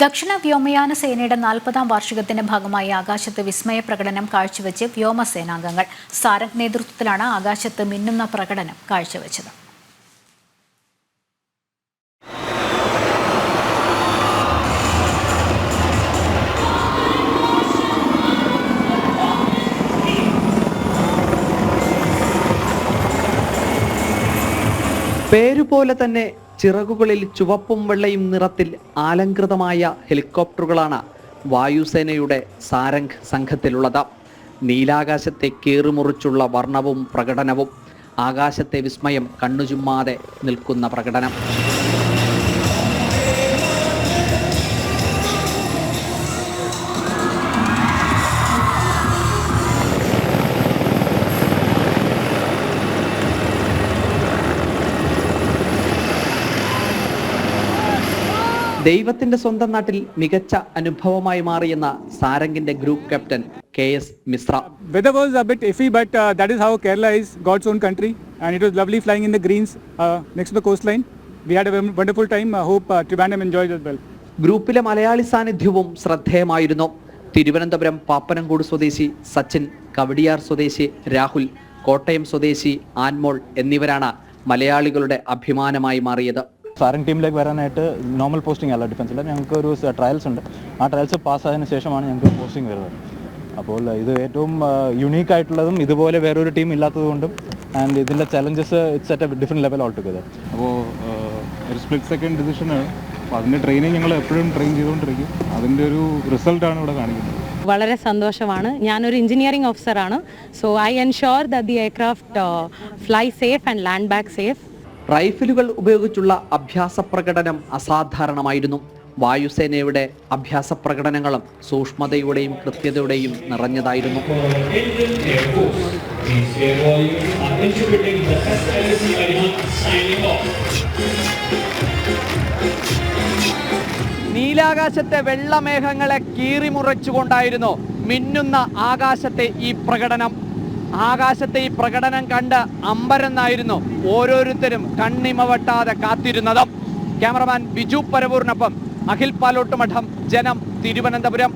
ദക്ഷിണ വ്യോമയാന സേനയുടെ 40-ാം വാർഷികത്തിന്റെ ഭാഗമായി ആകാശത്ത് വിസ്മയ പ്രകടനം കാഴ്ചവെച്ച് വ്യോമസേനാംഗങ്ങൾ. സാരംഗ് നേതൃത്വത്തിലാണ് ആകാശത്ത് മിന്നുന്ന പ്രകടനം കാഴ്ചവെച്ചത്. പേരുപോലെ തന്നെ ചിറകുകളിൽ ചുവപ്പും വെള്ളയും നിറത്തിൽ ആലങ്കൃതമായ ഹെലികോപ്റ്ററുകളാണ് വായുസേനയുടെ സാരംഗ് സംഘത്തിലുള്ളത്. നീലാകാശത്തെ കീറിമുറിച്ചുള്ള വർണ്ണവും പ്രകടനവും, ആകാശത്തെ വിസ്മയം കണ്ണുചുമ്മാതെ നിൽക്കുന്ന പ്രകടനം. ദൈവത്തിന്റെ സ്വന്തം നാട്ടിൽ മികച്ച അനുഭവമായി മാറിയെന്ന സാരംഗിന്റെ group captain KS Misra. Weather was a bit iffy, but that is how Kerala is, God's own country, and it was lovely flying in the greens next to the coastline. We had a wonderful time. I hope Trivandrum enjoyed as well. ഗ്രൂപ്പിലെ മലയാളി സാന്നിധ്യവും ശ്രദ്ധേയമായിരുന്നു. തിരുവനന്തപുരം പാപ്പനംകോട് സ്വദേശി സച്ചിൻ, കവടിയാർ സ്വദേശി രാഹുൽ, കോട്ടയം സ്വദേശി ആൻമോൾ എന്നിവരാണ് മലയാളികളുടെ അഭിമാനമായി മാറിയത്. സാരംഗ് ടീമിലേക്ക് വരാനായിട്ട് നോർമൽ പോസ്റ്റിംഗ് അല്ല ഡിഫൻസിൽ, ഞങ്ങൾക്ക് ഒരു ട്രയൽസ് ഉണ്ട്. ആ ട്രയൽസ് പാസ്സായതിനു ശേഷമാണ് ഞങ്ങൾക്ക് പോസ്റ്റിംഗ് വരുന്നത്. അപ്പോൾ ഇത് ഏറ്റവും യുണീക്ക് ആയിട്ടുള്ളതും ഇതുപോലെ വേറൊരു ടീം ഇല്ലാത്തതുകൊണ്ടും ആൻഡ് ഇതിൻ്റെ challenges it's at A different level all together. അപ്പോൾ ഒരു സ്പ്ലിറ്റ് സെക്കൻഡ് ഡിസിഷനാണ്. അപ്പോൾ അതിൻ്റെ ട്രെയിനിങ് ഞങ്ങൾ എപ്പോഴും ട്രെയിൻ ചെയ്തുകൊണ്ടിരിക്കും. അതിൻ്റെ ഒരു റിസൾട്ടാണ് ഇവിടെ കാണിക്കുന്നത്. വളരെ സന്തോഷമാണ്. ഞാനൊരു എഞ്ചിനീയറിംഗ് ഓഫീസറാണ്. So I ensure that the aircraft fly safe and land back safe. റൈഫിലുകൾ ഉപയോഗിച്ചുള്ള അഭ്യാസ പ്രകടനം അസാധാരണമായിരുന്നു. വായുസേനയുടെ അഭ്യാസ പ്രകടനങ്ങളും സൂക്ഷ്മതയുടെയും കൃത്യതയുടെയും നിറഞ്ഞതായിരുന്നു. നീലാകാശത്തെ വെള്ളമേഘങ്ങളെ കീറിമുറിച്ചുകൊണ്ടായിരുന്നു മിന്നുന്ന ആകാശത്തെ ഈ പ്രകടനം. ആകാശത്തെ ഈ പ്രകടനം കണ്ട് അമ്പരന്നായിരുന്നു ഓരോരുത്തരും കണ്ണിമവട്ടാതെ കാത്തിരുന്നത്. ക്യാമറമാൻ ബിജു പരവൂറിനൊപ്പം അഖിൽ പാലോട്ടുമഠം, ജനം, തിരുവനന്തപുരം.